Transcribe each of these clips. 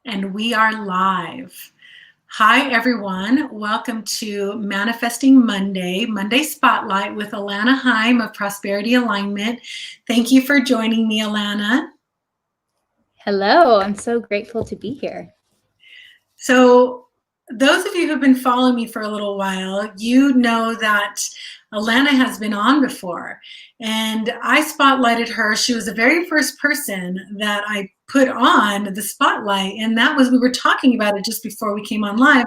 And we are live. Hi, everyone. Welcome to Manifesting Monday, Monday Spotlight with Alana Heim of Prosperity Alignment. Thank you for joining me, Alana. Hello, I'm so grateful to be here. So, those of you who've been following me for a little while, you know that Alana has been on before, and I spotlighted her. She was the very first person that I put on the spotlight, and that was, we were talking about it just before we came on live,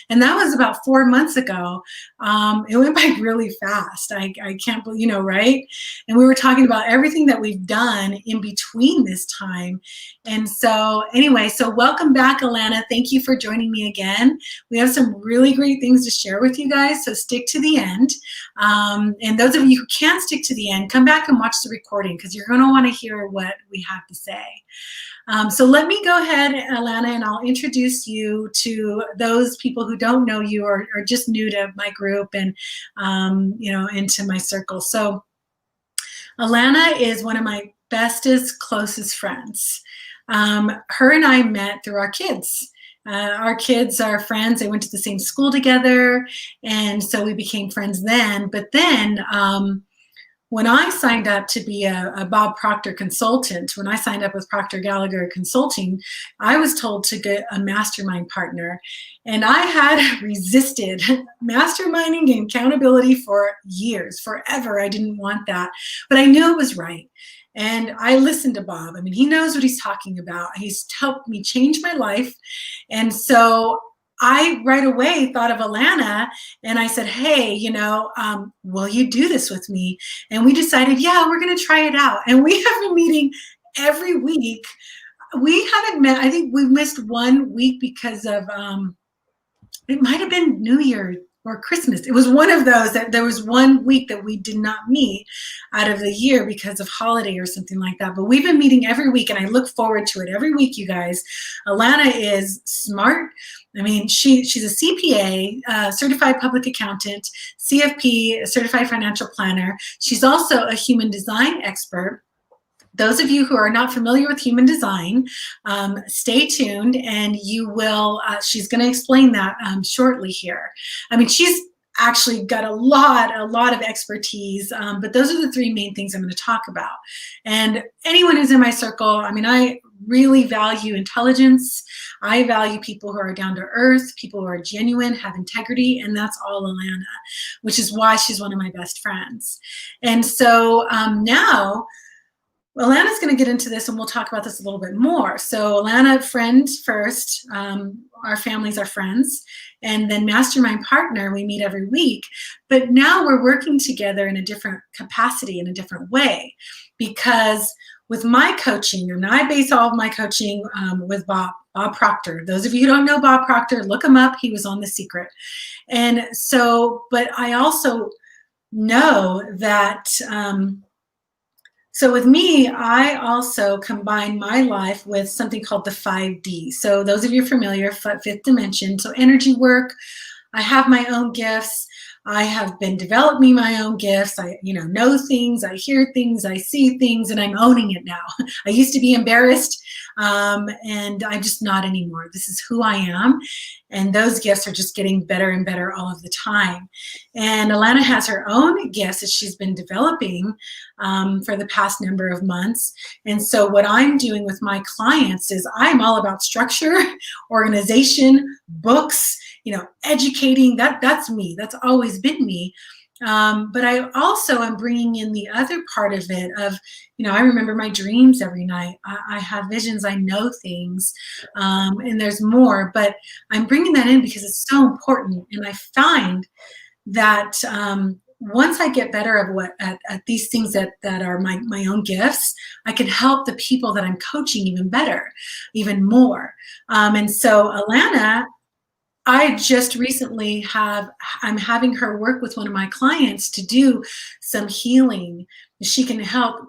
and that was about 4 months ago. It went by really fast. I can't believe, right? And we were talking about everything that we've done in between this time. And so anyway, so welcome back, Alana. Thank you for joining me again. We have some really great things to share with you guys, so stick to the end. And those of you who can't stick to the end, come back and watch the recording because you're going to want to hear what we have to say. So let me go ahead, Alana, and I'll introduce you to those people who don't know you or are just new to my group and, into my circle. So Alana is one of my bestest, closest friends. Her and I met through our kids. Our kids are friends. They went to the same school together, and so we became friends then. But then when I signed up to be a Bob Proctor consultant, when I signed up with Proctor Gallagher Consulting, I was told to get a mastermind partner. And I had resisted masterminding and accountability for years, forever. I didn't want that, but I knew it was right. And I listened to Bob. I mean, he knows what he's talking about. He's helped me change my life. And so I right away thought of Alana, and I said, hey, will you do this with me? And we decided, yeah, we're going to try it out. And we have a meeting every week. We haven't met, I think we've missed 1 week because of, it might have been New Year or Christmas. It was one of those that there was 1 week that we did not meet out of the year because of holiday or something like that. But we've been meeting every week, and I look forward to it every week, you guys. Alana is smart. I mean, she's a CPA, certified public accountant, CFP, certified financial planner. She's also a human design expert. Those of you who are not familiar with human design, stay tuned, and you will, she's going to explain that shortly here. I mean, she's actually got a lot of expertise, but those are the 3 main things I'm going to talk about. And anyone who's in my circle, I mean, I really value intelligence. I value people who are down to earth, people who are genuine, have integrity, and that's all Alana, which is why she's one of my best friends. And so now, Alana's going to get into this, and we'll talk about this a little bit more. So Alana, friend first. Our families are friends. And then mastermind partner, we meet every week. But now we're working together in a different capacity, in a different way. Because with my coaching, and I base all of my coaching with Bob Proctor. Those of you who don't know Bob Proctor, look him up. He was on The Secret. And so, but I also know that... So with me, I also combine my life with something called the 5D. So those of you familiar, fifth dimension. So energy work, I have my own gifts. I have been developing my own gifts. I, know things, I hear things, I see things, and I'm owning it now. I used to be embarrassed, and I'm just not anymore. This is who I am. And those gifts are just getting better and better all of the time. And Alana has her own gifts that she's been developing for the past number of months. And so what I'm doing with my clients is I'm all about structure, organization, books, educating. That's me. That's always been me. But I also am bringing in the other part of it of, I remember my dreams every night. I have visions. I know things, and there's more, but I'm bringing that in because it's so important. And I find that once I get better at these things that are my own gifts, I can help the people that I'm coaching even better, even more. And so Alana, I just recently I'm having her work with one of my clients to do some healing. She can help,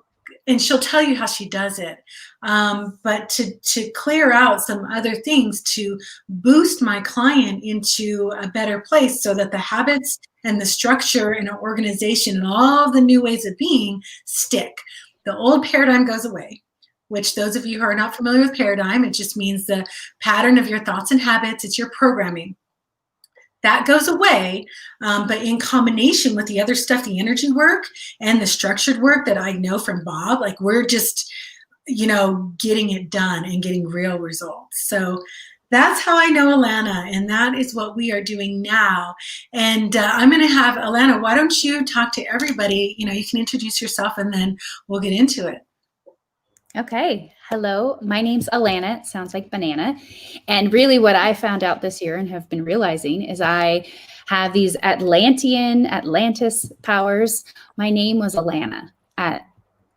and she'll tell you how she does it. But to clear out some other things to boost my client into a better place so that the habits and the structure and organization and all the new ways of being stick. The old paradigm goes away. which those of you who are not familiar with paradigm, it just means the pattern of your thoughts and habits. It's your programming. That goes away, but in combination with the other stuff, the energy work and the structured work that I know from Bob, like we're just, getting it done and getting real results. So that's how I know Alana, and that is what we are doing now. And I'm going to have Alana, why don't you talk to everybody? You can introduce yourself and then we'll get into it. Okay. Hello, my name's Alana. It sounds like banana. And really what I found out this year and have been realizing is I have these Atlantis powers. My name was Alana at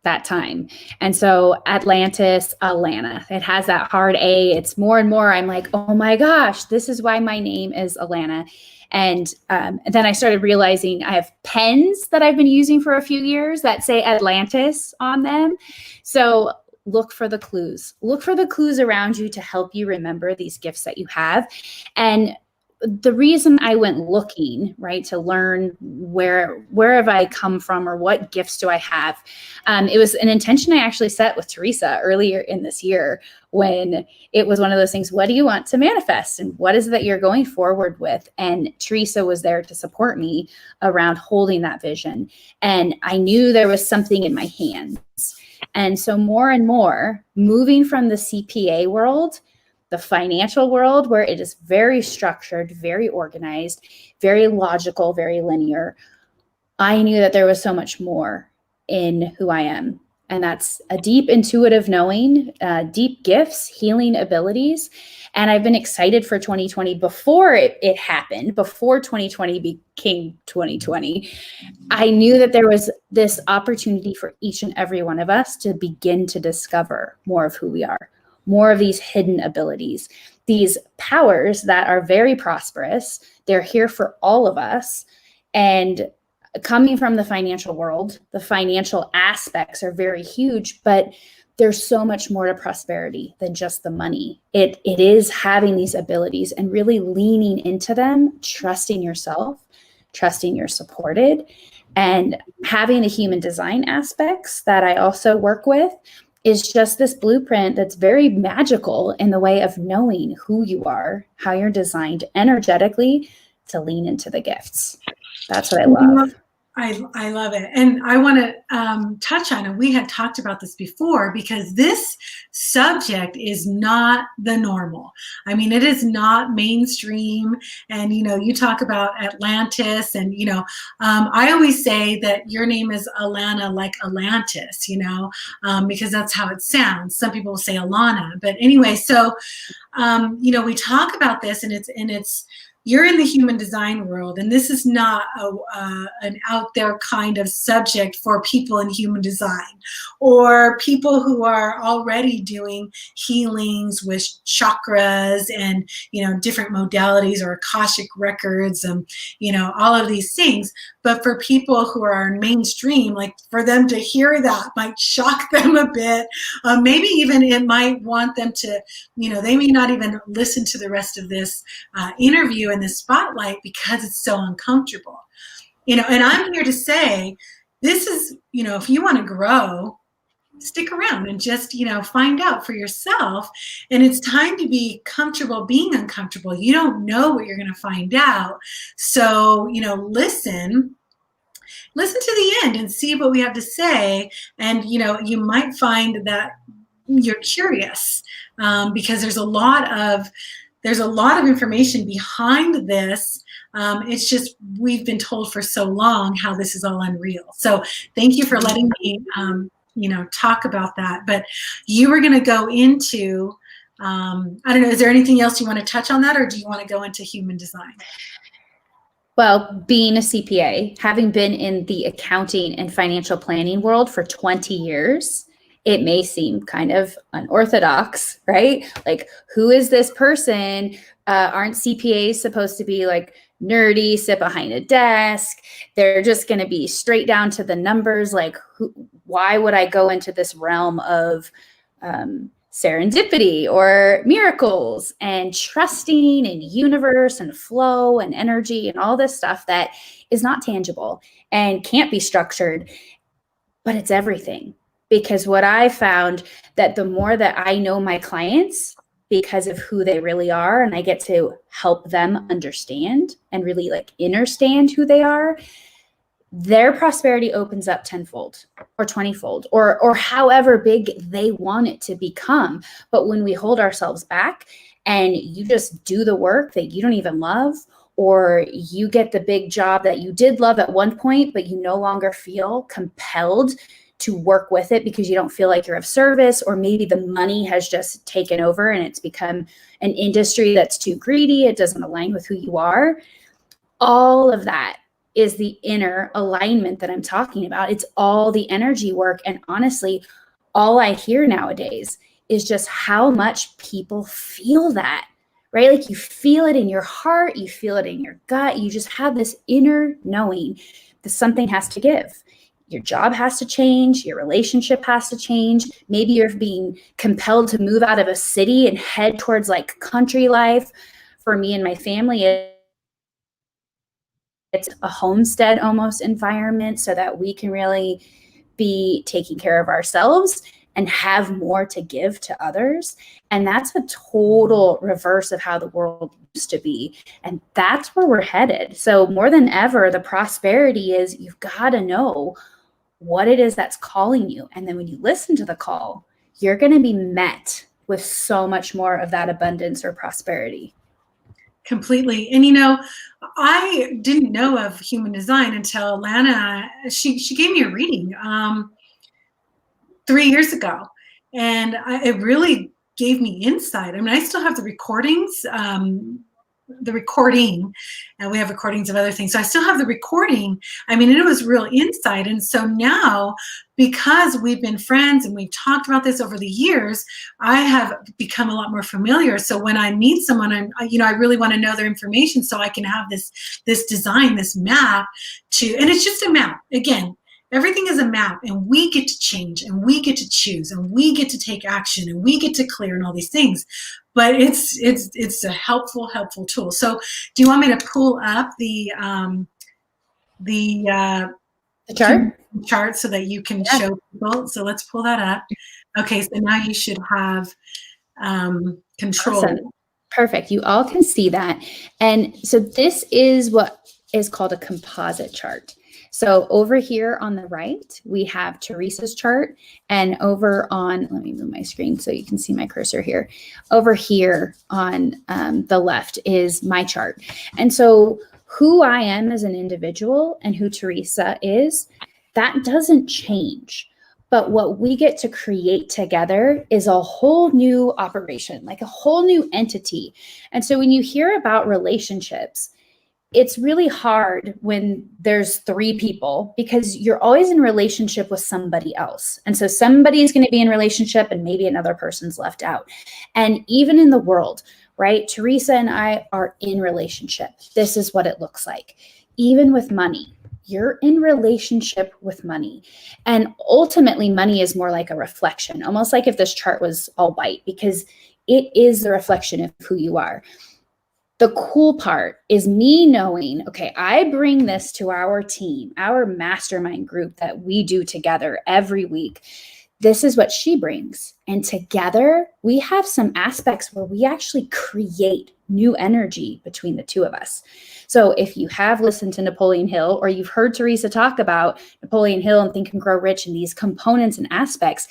that time. And so Atlantis, Alana, it has that hard A. It's more and more, I'm like, oh my gosh, this is why my name is Alana. And then I started realizing I have pens that I've been using for a few years that say Atlantis on them. So look for the clues. Look for the clues around you to help you remember these gifts that you have. And the reason I went looking, right, to learn where have I come from or what gifts do I have, it was an intention I actually set with Teresa earlier in this year when it was one of those things, what do you want to manifest and what is it that you're going forward with? And Teresa was there to support me around holding that vision. And I knew there was something in my hands. And so more and more moving from the CPA world, the financial world, where it is very structured, very organized, very logical, very linear, I knew that there was so much more in who I am. And that's a deep intuitive knowing, deep gifts, healing abilities. And I've been excited for 2020 before it happened, before 2020 became 2020. I knew that there was this opportunity for each and every one of us to begin to discover more of who we are, more of these hidden abilities, these powers that are very prosperous. They're here for all of us. And coming from the financial world, the financial aspects are very huge, but there's so much more to prosperity than just the money. It is having these abilities and really leaning into them, trusting yourself, trusting you're supported, and having the human design aspects that I also work with is just this blueprint that's very magical in the way of knowing who you are, how you're designed energetically to lean into the gifts. That's what I love. I love it. And I want to touch on it. We had talked about this before because this subject is not the normal. I mean, it is not mainstream. And, you talk about Atlantis and, I always say that your name is Alana like Atlantis, because that's how it sounds. Some people will say Alana. But anyway, so, we talk about this and it's you're in the human design world, and this is not an out there kind of subject for people in human design or people who are already doing healings with chakras and, different modalities or Akashic records and, all of these things. But for people who are mainstream, like for them to hear that might shock them a bit. Maybe even it might want them to, they may not even listen to the rest of this interview in the spotlight because it's so uncomfortable. And I'm here to say, this is, if you want to grow, stick around and just, find out for yourself. And it's time to be comfortable being uncomfortable. You don't know what you're going to find out. So, listen to the end and see what we have to say. And, you might find that you're curious because there's a lot of information behind this. It's just we've been told for so long how this is all unreal. So thank you for letting me, talk about that. But you were going to go into, I don't know, is there anything else you want to touch on that, or do you want to go into human design? Well, being a CPA, having been in the accounting and financial planning world for 20 years, it may seem kind of unorthodox, right? Like, who is this person? Aren't CPAs supposed to be like nerdy, sit behind a desk? They're just going to be straight down to the numbers. Like, why would I go into this realm of serendipity or miracles and trusting in universe and flow and energy and all this stuff that is not tangible and can't be structured, but it's everything. because what I found that the more that I know my clients because of who they really are, and I get to help them understand and really like understand who they are, their prosperity opens up tenfold or 20-fold or however big they want it to become. But when we hold ourselves back and you just do the work that you don't even love, or you get the big job that you did love at one point, but you no longer feel compelled to work with it because you don't feel like you're of service, or maybe the money has just taken over and it's become an industry that's too greedy, it doesn't align with who you are. All of that is the inner alignment that I'm talking about. It's all the energy work. And honestly, all I hear nowadays is just how much people feel that, right? Like you feel it in your heart, you feel it in your gut. You just have this inner knowing that something has to give. Your job has to change. Your relationship has to change. Maybe you're being compelled to move out of a city and head towards like country life. For me and my family, it's a homestead almost environment so that we can really be taking care of ourselves and have more to give to others. And that's a total reverse of how the world used to be. And that's where we're headed. So more than ever, the prosperity is you've got to know what it is that's calling you. And then when you listen to the call, you're going to be met with so much more of that abundance or prosperity. Completely. And I didn't know of human design until Alana, she gave me a reading 3 years ago. And it really gave me insight. I mean, I still have the recordings, and we have recordings of other things. So I still have the recording. I mean, it was real insight. And so now, because we've been friends and we've talked about this over the years, I have become a lot more familiar. So when I meet someone, I really want to know their information so I can have this design, this map and it's just a map. Again, everything is a map, and we get to change, and we get to choose, and we get to take action, and we get to clear and all these things. But it's a helpful tool. So do you want me to pull up the chart so that you can show people? So let's pull that up. Okay, so now you should have control. Awesome. Perfect. You all can see that. And so this is what is called a composite chart. So over here on the right, we have Teresa's chart, and over on, let me move my screen so you can see my cursor here. Over here on the left is my chart. And so who I am as an individual and who Teresa is, that doesn't change. But what we get to create together is a whole new operation, like a whole new entity. And so when you hear about relationships, it's really hard when there's 3 people because you're always in relationship with somebody else. And so somebody is going to be in relationship and maybe another person's left out. And even in the world, right? Teresa and I are in relationship. This is what it looks like. Even with money, you're in relationship with money. And ultimately, money is more like a reflection, almost like if this chart was all white, because it is the reflection of who you are. The cool part is me knowing, okay, I bring this to our team, our mastermind group that we do together every week. This is what she brings. And together we have some aspects where we actually create new energy between the two of us. So if you have listened to Napoleon Hill, or you've heard Teresa talk about Napoleon Hill and Think and Grow Rich and these components and aspects,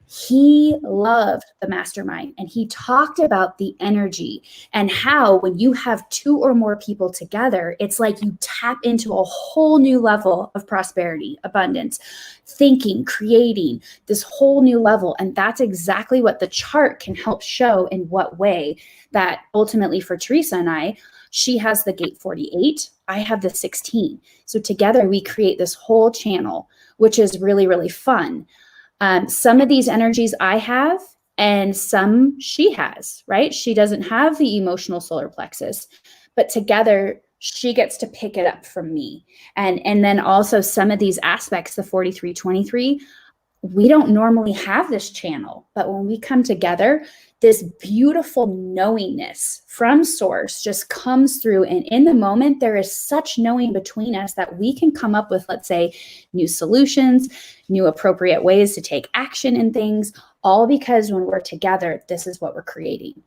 he loved the mastermind, and he talked about the energy and how when you have 2 or more people together, it's like you tap into a whole new level of prosperity, abundance, thinking, creating this whole new level. And that's exactly what the chart can help show, in what way that ultimately for Teresa and I, she has the gate 48, I have the 16. So together we create this whole channel, which is really, really fun. Some of these energies I have and some she has, right? She doesn't have the emotional solar plexus, but together she gets to pick it up from me. And then also some of these aspects, the 4323, we don't normally have this channel, but when we come together, this beautiful knowingness from source just comes through. And in the moment, there is such knowing between us that we can come up with, let's say, new solutions, new appropriate ways to take action in things, all because when we're together, this is what we're creating.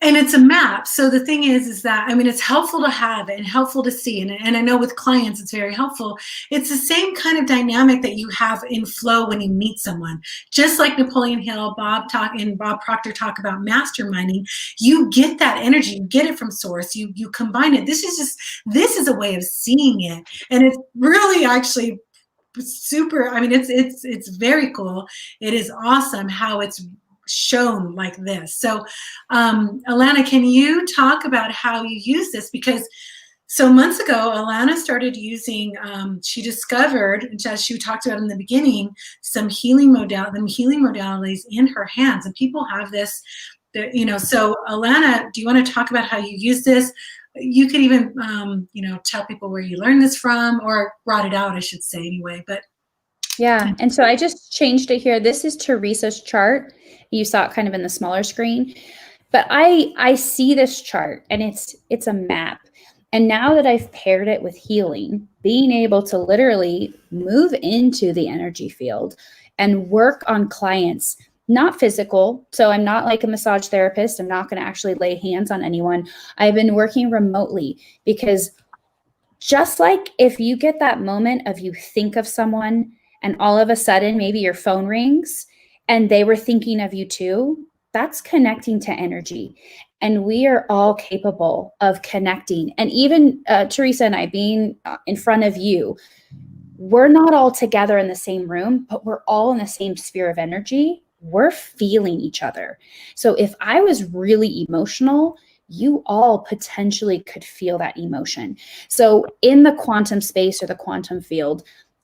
And it's a map. So the thing is that, I mean, it's helpful to have and helpful to see. And I know with clients, it's very helpful. It's the same kind of dynamic that you have in flow when you meet someone. Just like Napoleon Hill, Bob Proctor talk about masterminding, you get that energy, you get it from source, you combine it. This is a way of seeing it. And it's really actually super, I mean, it's very cool. It is awesome how it's shown like this. So Alana, can you talk about how you use this? Because so months ago, Alana started using, she discovered, as she talked about in the beginning, some healing modalities in her hands. And people have this, you know, so Alana, do you want to talk about how you use this? You could even, you know, tell people where you learned this from, or brought it out, I should say anyway, but. Yeah, and so I just changed it here. This is Teresa's chart. You saw it kind of in the smaller screen, but I see this chart, and it's a map. And now that I've paired it with healing, being able to literally move into the energy field and work on clients, not physical. So I'm not like a massage therapist. I'm not going to actually lay hands on anyone. I've been working remotely, because just like if you get that moment of you think of someone and all of a sudden maybe your phone rings and they were thinking of you too, that's connecting to energy. And we are all capable of connecting. And even Teresa and I being in front of you, we're not all together in the same room, but we're all in the same sphere of energy. We're feeling each other. So if I was really emotional, you all potentially could feel that emotion. So in the quantum space or the quantum field,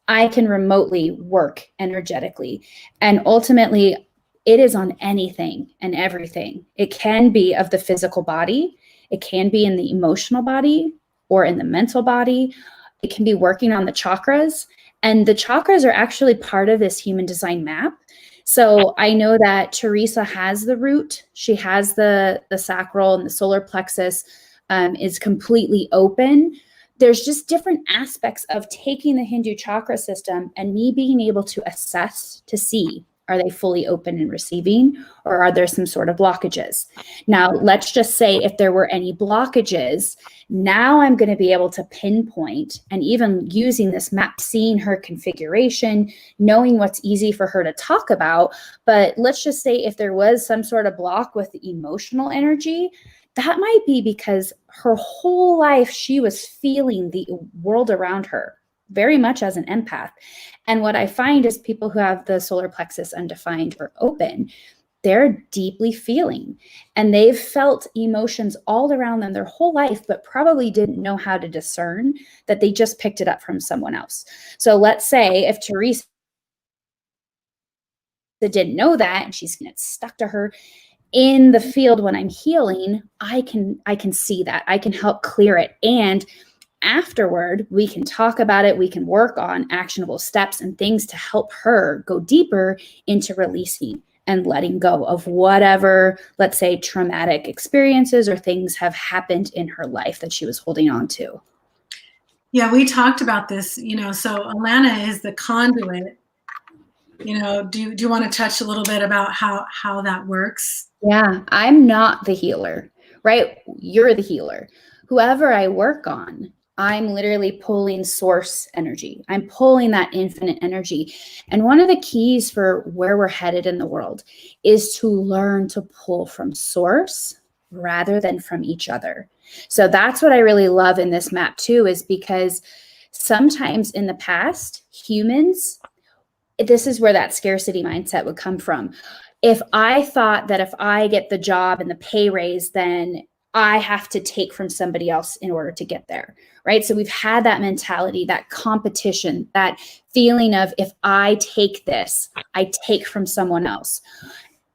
I can remotely work energetically. And ultimately, it is on anything and everything. It can be of the physical body. It can be in the emotional body or in the mental body. It can be working on the chakras. And the chakras are actually part of this human design map. So I know that Teresa has the root. She has the sacral, and the solar plexus is completely open. There's just different aspects of taking the Hindu chakra system and me being able to assess to see, are they fully open and receiving, or are there some sort of blockages? Now, let's just say if there were any blockages, now I'm going to be able to pinpoint, and even using this map, seeing her configuration, knowing what's easy for her to talk about. But let's just say if there was some sort of block with the emotional energy, that might be because her whole life she was feeling the world around her very much as an empath. And what I find is people who have the solar plexus undefined or open, they're deeply feeling, and they've felt emotions all around them their whole life, but probably didn't know how to discern that they just picked it up from someone else. So let's say if Teresa didn't know that and she's getting stuck to her, in the field when I'm healing, I can see that. I can help clear it. And afterward, we can talk about it. We can work on actionable steps and things to help her go deeper into releasing and letting go of whatever, let's say, traumatic experiences or things have happened in her life that she was holding on to. Yeah, we talked about this, you know, so Alana is the conduit. You know, do you want to touch a little bit about how that works? Yeah, I'm not the healer, right? You're the healer. Whoever I work on, I'm literally pulling source energy. I'm pulling that infinite energy. And one of the keys for where we're headed in the world is to learn to pull from source rather than from each other. So that's what I really love in this map too, is because sometimes in the past, humans, this is where that scarcity mindset would come from. If I thought that if I get the job and the pay raise, then I have to take from somebody else in order to get there, right? So we've had that mentality, that competition, that feeling of if I take this, I take from someone else.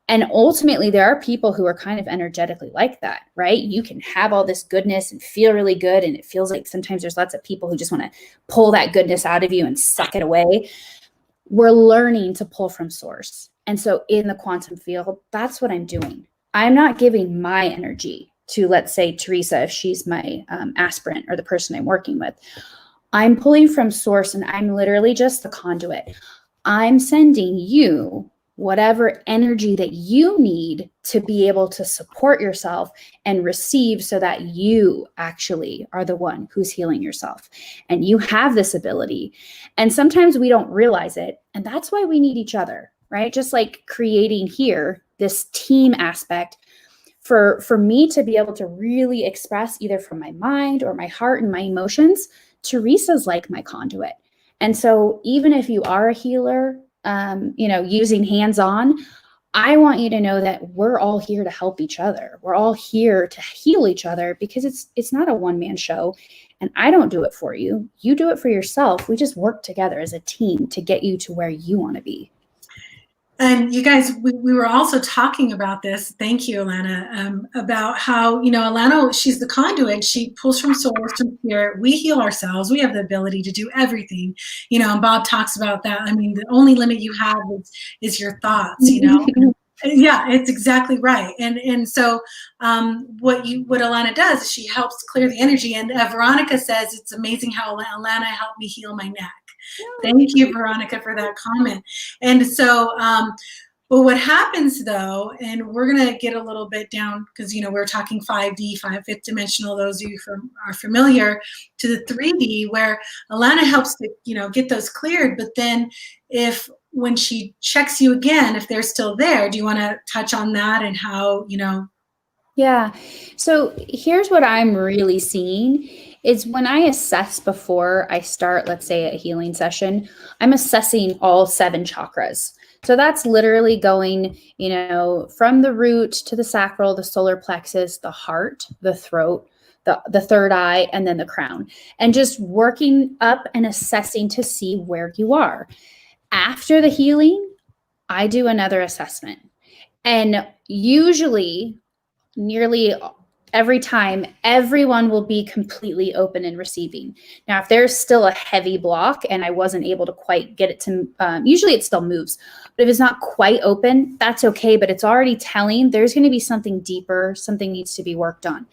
And ultimately, there are people who are kind of energetically like that, right? You can have all this goodness and feel really good. And it feels like sometimes there's lots of people who just want to pull that goodness out of you and suck it away. We're learning to pull from source. And so in the quantum field, that's what I'm doing. I'm not giving my energy to, let's say, Teresa, if she's my aspirant or the person I'm working with. I'm pulling from source, and I'm literally just the conduit. I'm sending you whatever energy that you need to be able to support yourself and receive, so that you actually are the one who's healing yourself. And you have this ability. And sometimes we don't realize it. And that's why we need each other, right? Just like creating here, this team aspect for me to be able to really express either from my mind or my heart and my emotions. Teresa's like my conduit. And so even if you are a healer, using hands-on, I want you to know that we're all here to help each other. We're all here to heal each other, because it's not a one-man show. And I don't do it for you. You do it for yourself. We just work together as a team to get you to where you want to be. And you guys, we were also talking about this. Thank you, Alana, about how, Alana, she's the conduit. She pulls from source, from spirit. We heal ourselves. We have the ability to do everything, and Bob talks about that. I mean, the only limit you have is your thoughts, Yeah, it's exactly right. And so what Alana does is she helps clear the energy. And Veronica says, it's amazing how Alana helped me heal my neck. Thank you, Veronica, for that comment. And so, but what happens though, and we're going to get a little bit down, because, we're talking 5D, fifth dimensional, those of you who are familiar, to the 3D, where Alana helps to, get those cleared. But then when she checks you again, if they're still there, do you want to touch on that and how, Yeah. So here's what I'm really seeing is when I assess before I start, let's say, a healing session, I'm assessing all 7 chakras. So that's literally going, from the root to the sacral, the solar plexus, the heart, the throat, the third eye, and then the crown, and just working up and assessing to see where you are. After the healing, I do another assessment. And usually, nearly every time, everyone will be completely open and receiving. Now, if there's still a heavy block and I wasn't able to quite get it to, usually it still moves, but if it's not quite open, that's okay. But it's already telling there's going to be something deeper, something needs to be worked on.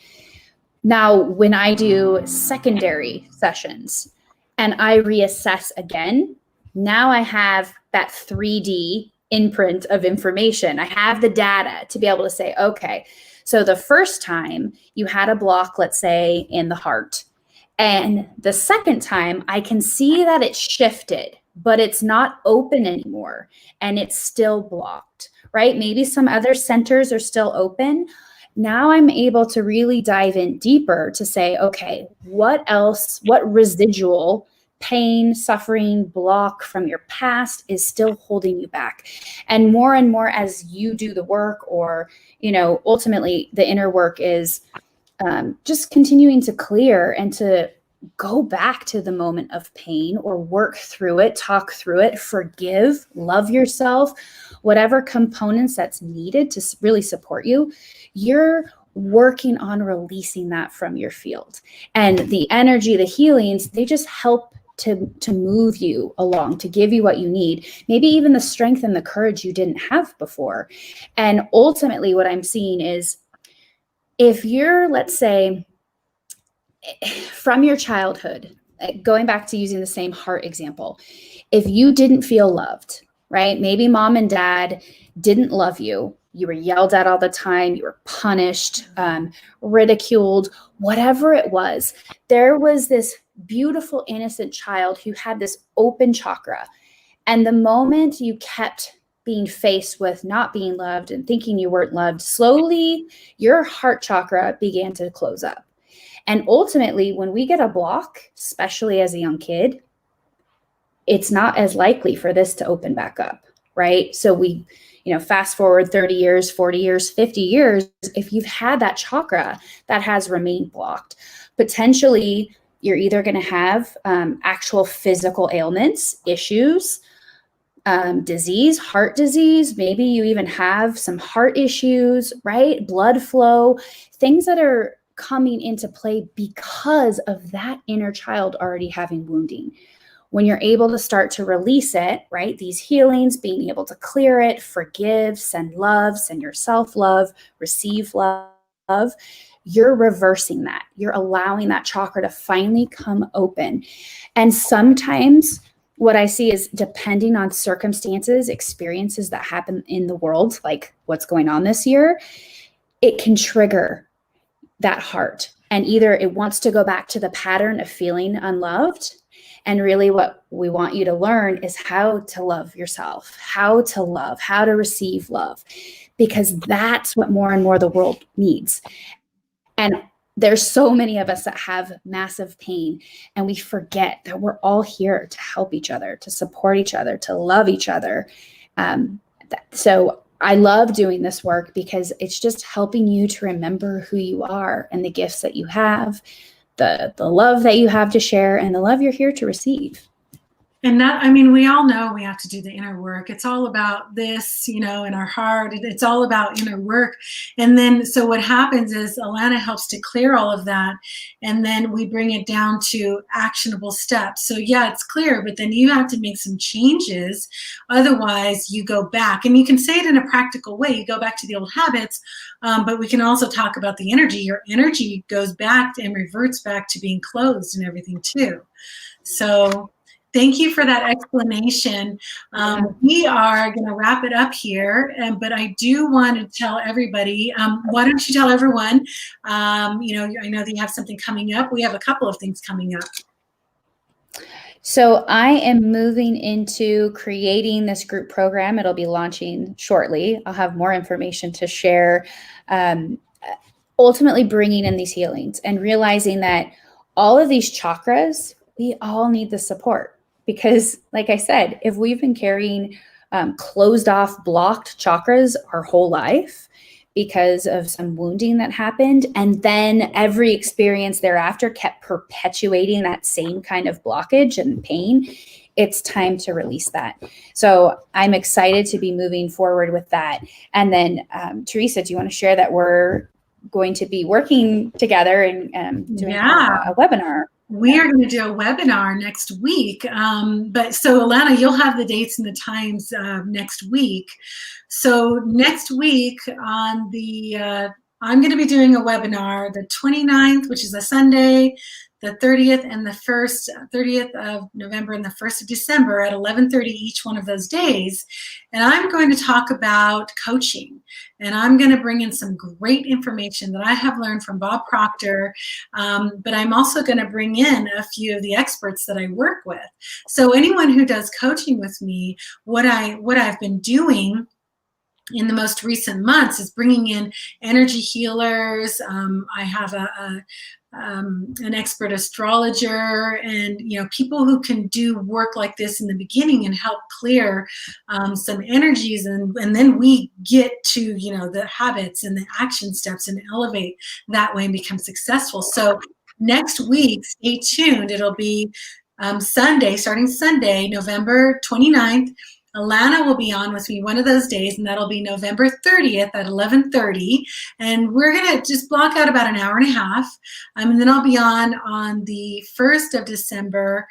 Now, when I do secondary sessions and I reassess again, now I have that 3D imprint of information. I have the data to be able to say, okay, so the first time you had a block, let's say in the heart, and the second time I can see that it shifted, but it's not open anymore and it's still blocked, right? Maybe some other centers are still open. Now I'm able to really dive in deeper to say, okay, what else, what residual pain, suffering, block from your past is still holding you back? And more as you do the work, or, ultimately the inner work is just continuing to clear and to go back to the moment of pain, or work through it, talk through it, forgive, love yourself, whatever components that's needed to really support you. You're working on releasing that from your field. And the energy, the healings, they just help to move you along, to give you what you need, maybe even the strength and the courage you didn't have before. And ultimately what I'm seeing is, if you're, let's say, from your childhood, going back to using the same heart example, if you didn't feel loved, right? Maybe mom and dad didn't love you. You were yelled at all the time. You were punished, ridiculed, whatever it was. There was this beautiful, innocent child who had this open chakra. And the moment you kept being faced with not being loved and thinking you weren't loved, slowly your heart chakra began to close up. And ultimately, when we get a block, especially as a young kid, it's not as likely for this to open back up, right? So we, fast forward 30 years, 40 years, 50 years, if you've had that chakra that has remained blocked, potentially you're either going to have actual physical ailments, issues, disease, heart disease. Maybe you even have some heart issues, right? Blood flow, things that are coming into play because of that inner child already having wounding. when you're able to start to release it, right? These healings, being able to clear it, forgive, send love, send yourself love, receive love, you're reversing that. You're allowing that chakra to finally come open. And sometimes what I see is, depending on circumstances, experiences that happen in the world, like what's going on this year, it can trigger that heart. And either it wants to go back to the pattern of feeling unloved. And really what we want you to learn is how to love yourself, how to love, how to receive love, because that's what more and more the world needs. And there's so many of us that have massive pain, and we forget that we're all here to help each other, to support each other, to love each other. So I love doing this work because it's just helping you to remember who you are and the gifts that you have, the love that you have to share, and the love you're here to receive. And that, I mean, we all know we have to do the inner work. It's all about this, in our heart. It's all about inner work. And then, so what happens is Alana helps to clear all of that. And then we bring it down to actionable steps. So yeah, it's clear, but then you have to make some changes. Otherwise you go back, and you can say it in a practical way. You go back to the old habits, but we can also talk about the energy. Your energy goes back and reverts back to being closed and everything too. So thank you for that explanation. We are going to wrap it up here, but I do want to tell everybody, why don't you tell everyone, I know that you have something coming up. We have a couple of things coming up. So I am moving into creating this group program. It'll be launching shortly. I'll have more information to share. Ultimately bringing in these healings and realizing that all of these chakras, we all need the support. Because like I said, if we've been carrying closed off, blocked chakras our whole life because of some wounding that happened, and then every experience thereafter kept perpetuating that same kind of blockage and pain, it's time to release that. So I'm excited to be moving forward with that. And then Teresa, do you want to share that we're going to be working together and doing a webinar? We are going to do a webinar next week. But so Alana, you'll have the dates and the times next week. So next week on I'm going to be doing a webinar the 29th, which is a Sunday, the 30th and the 30th of November and the 1st of December at 11:30 each one of those days. And I'm going to talk about coaching. And I'm going to bring in some great information that I have learned from Bob Proctor. But I'm also going to bring in a few of the experts that I work with. So anyone who does coaching with me, what I've been doing in the most recent months is bringing in energy healers. I have an expert astrologer, and people who can do work like this in the beginning and help clear some energies, and then we get to the habits and the action steps and elevate that way and become successful. So next week, stay tuned. It'll be starting Sunday, November 29th. Alana will be on with me one of those days, and that'll be November 30th at 11:30. And we're going to just block out about an hour and a half. And then I'll be on the 1st of December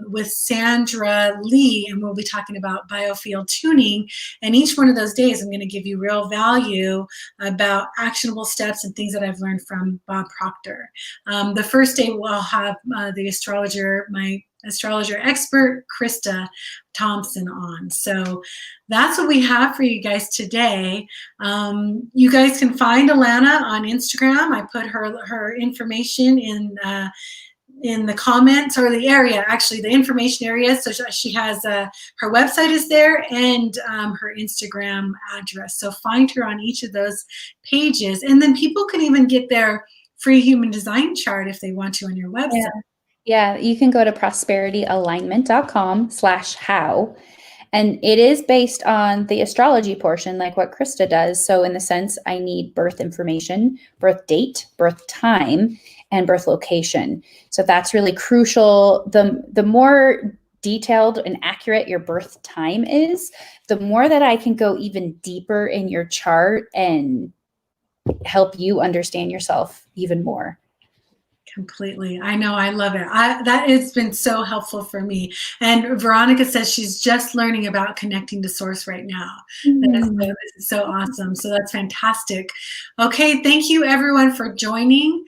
with Sandra Lee, and we'll be talking about biofield tuning. And each one of those days, I'm going to give you real value about actionable steps and things that I've learned from Bob Proctor. The first day, we'll have the astrologer, my astrologer expert, Krista Thompson, on. So that's what we have for you guys today. You guys can find Alana on Instagram. I put her information in the comments, or the area, actually the information area. So she has her website is there, and her Instagram address. So find her on each of those pages. And then people can even get their free human design chart if they want to on your website. Yeah, you can go to prosperityalignment.com/how. And it is based on the astrology portion, like what Krista does. So in the sense, I need birth information, birth date, birth time, and birth location. So that's really crucial. The more detailed and accurate your birth time is, the more that I can go even deeper in your chart and help you understand yourself even more. Completely. I know. I love it. That has been so helpful for me. And Veronica says she's just learning about connecting to source right now. Mm. This is so awesome. So that's fantastic. Okay. Thank you everyone for joining.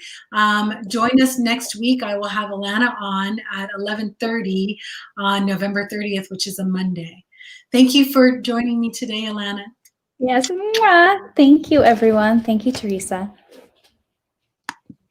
Join us next week. I will have Alana on at 11:30 on November 30th, which is a Monday. Thank you for joining me today, Alana. Yes. Mwah. Thank you, everyone. Thank you, Teresa.